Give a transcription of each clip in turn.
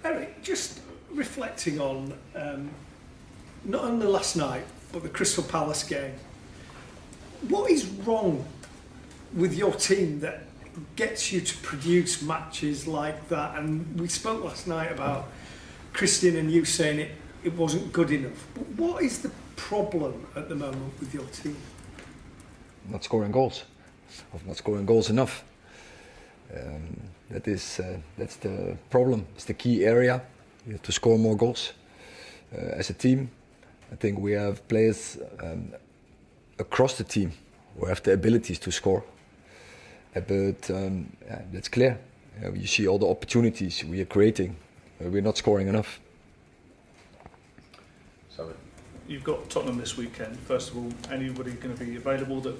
Eric, just reflecting on not only last night but the Crystal Palace game, what is wrong with your team that gets you to produce matches like that? And we spoke last night about Christian and you saying it wasn't good enough. But what is the problem at the moment with your team? Not scoring goals, or not scoring goals enough. That's the problem. It's the key area. You have to score more goals. As a team, I think we have players across the team who have the abilities to score. But that's clear. You see all the opportunities we are creating. We're not scoring enough. So you've got Tottenham this weekend. First of all, anybody going to be available that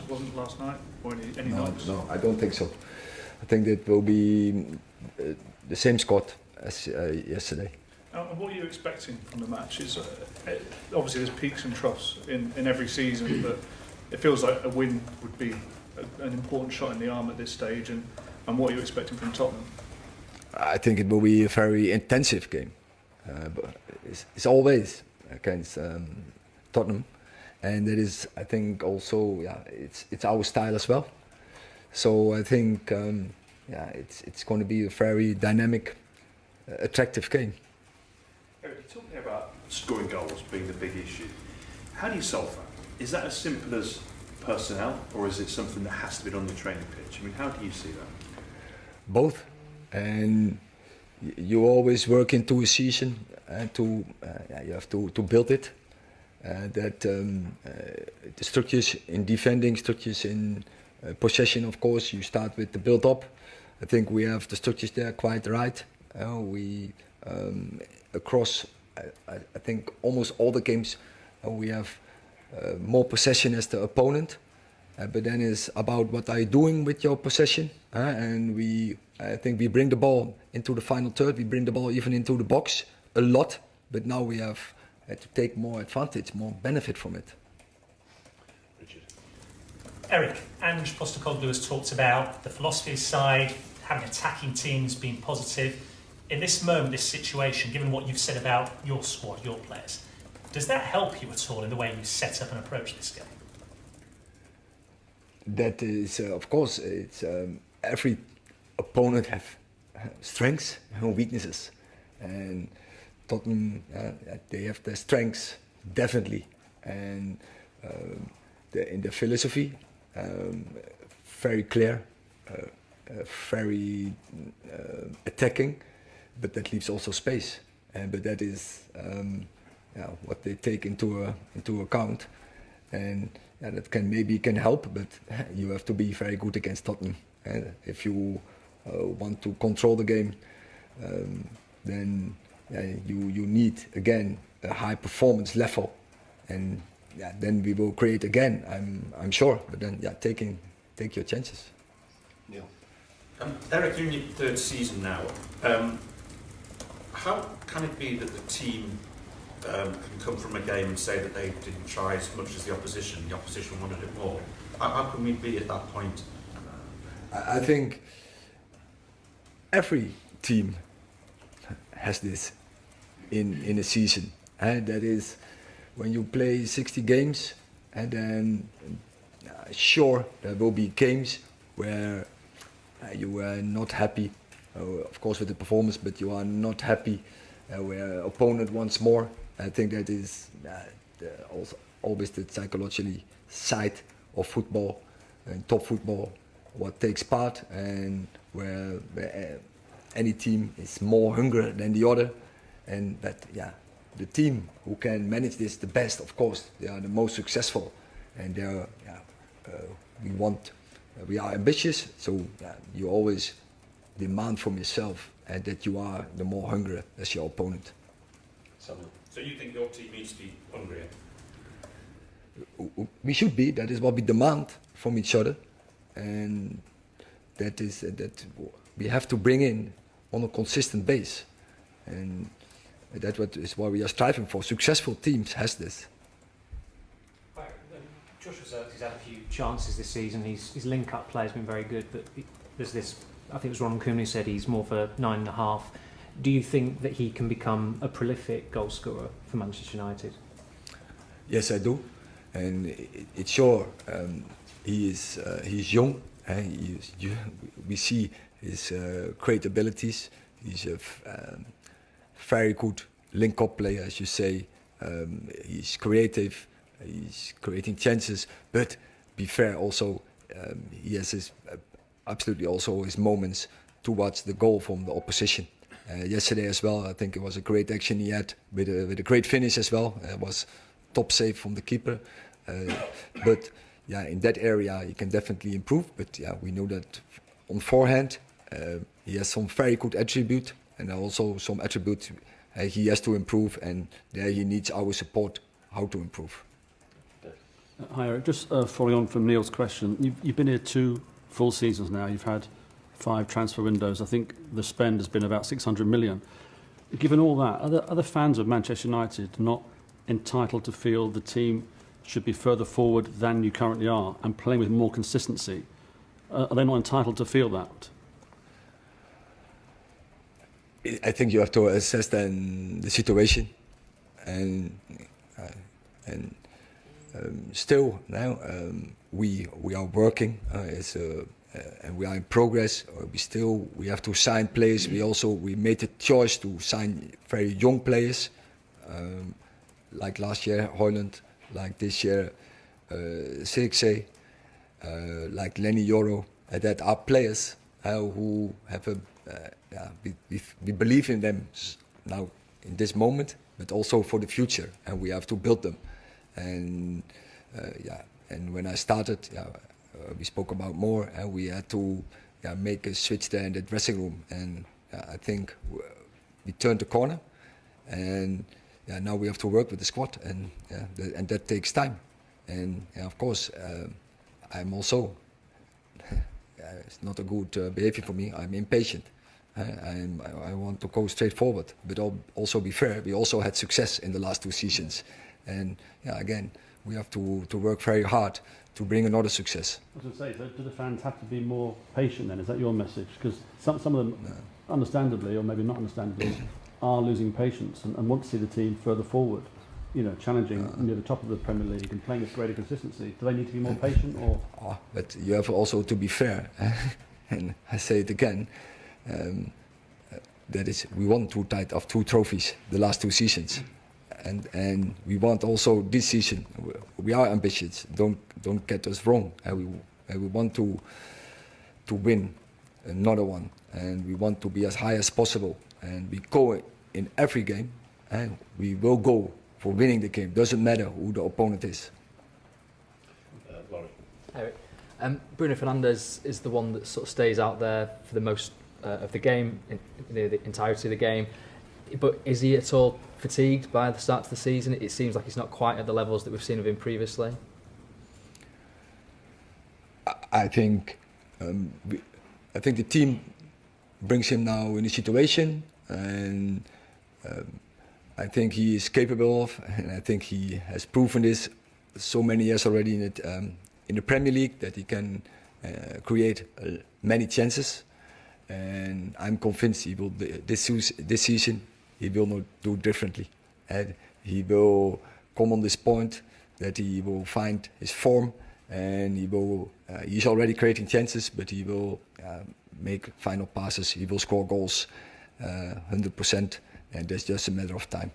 wasn't last night, or any nights? No, I don't think so. I think that will be the same squad as yesterday. And what are you expecting from the match? Obviously there's peaks and troughs in every season, but it feels like a win would be an important shot in the arm at this stage. And what are you expecting from Tottenham? I think it will be a very intensive game. But it's always against Tottenham, and that is, I think, also it's our style as well. So I think it's going to be a very dynamic, attractive game. Eric, you're talking about scoring goals being the big issue. How do you solve that? Is that as simple as personnel, or is it something that has to be done on the training pitch? I mean, how do you see that? Both, and you always work into a season and you have to build it. The structures in defending, structures in possession, of course, you start with the build-up. I think we have the structures there quite right. We across, I think, almost all the games, we have more possession as the opponent. But then it's about what are you doing with your possession, and I think we bring the ball into the final third. We bring the ball even into the box a lot, but now we have to take more advantage, more benefit from it. Richard. Eric, Ange Postecoglou has talked about the philosophy side, having attacking teams, being positive. In this moment, this situation, given what you've said about your squad, your players, does that help you at all in the way you set up and approach this game? That is, of course, it's every opponent have strengths and weaknesses, and Tottenham they have their strengths definitely, and in the philosophy, very clear, very attacking, but that leaves also space, but that is what they take into account, and that can help, but you have to be very good against Tottenham. And if you want to control the game, then you need again a high performance level, and then we will create again. I'm sure, but then take your chances. Neil. Eric, you're in your third season now. How can it be that the team can come from a game and say that they didn't try as much as the opposition wanted it more? How can we be at that point? I think every team has this in a season, and that is when you play 60 games, and then sure there will be games where you are not happy, of course with the performance, but you are not happy, where opponent wants more. I think that is also always the psychologically side of football and top football, what takes part, and where any team is more hungry than the other, and that the team who can manage this the best, of course, they are the most successful, and they are we are ambitious, so you always demand from yourself and that you are the more hungry as your opponent. So you think your team needs to be hungrier? We should be. That is what we demand from each other, and that is that we have to bring in on a consistent base, and that is what we are striving for. Successful teams has this. Joshua he's had a few chances this season. His link-up play has been very good, but there's this. I think it was Ron Koeman who said he's more for 9.5. Do you think that he can become a prolific goal scorer for Manchester United? Yes, I do, and it's sure he's young. We see his great abilities. He's a very good link-up player, as you say. He's creative. He's creating chances, but be fair also, he has his absolutely also his moments towards the goal from the opposition. Yesterday as well, I think it was a great action he had with a great finish as well. It was top save from the keeper. But yeah, in that area he can definitely improve. But yeah, we know that on forehand he has some very good attribute, and also some attributes he has to improve, and there he needs our support how to improve. Hi Eric, just following on from Neil's question, you've been here 2 full seasons now, you've had 5 transfer windows, I think the spend has been about 600 million. Given all that, are the fans of Manchester United not entitled to feel the team should be further forward than you currently are and playing with more consistency? Are they not entitled to feel that? I think you have to assess then the situation, and still now we are working and we are in progress. We have to sign players. We made the choice to sign very young players, like last year Højlund, like this year Sirkzee, like Lenny Yoro. That are players who have we believe in them now in this moment, but also for the future, and we have to build them. And and when I started, we spoke about more, and we had to make a switch there in the dressing room. And I think we turned the corner, and now we have to work with the squad, and and that takes time. And of course, I'm also it's not a good behavior for me. I'm impatient. I want to go straight forward, but also be fair. We also had success in the last 2 seasons, and again, we have to work very hard to bring another success. I was going to say, so do the fans have to be more patient then? Is that your message? Because some of them, understandably, or maybe not understandably, are losing patience and want to see the team further forward, challenging near the top of the Premier League and playing with greater consistency. Do they need to be more patient, or? But you have also to be fair, and I say it again. That is, we won 2 trophies the last 2 seasons, and we want also this season. We are ambitious. Don't get us wrong. We want to win another one, and we want to be as high as possible. And we go in every game, and we will go for winning the game. Doesn't matter who the opponent is. Eric, Bruno Fernandes is the one that sort of stays out there for the most of the game, the entirety of the game. But is he at all fatigued by the start of the season? It seems like he's not quite at the levels that we've seen of him previously. I think the team brings him now in a situation, and I think he is capable of, and I think he has proven this so many years already in the Premier League, that he can create many chances. And I'm convinced he will this season he will not do differently, and he will come on this point that he will find his form, and he's already creating chances, but he will make final passes, he will score goals 100%, and that's just a matter of time.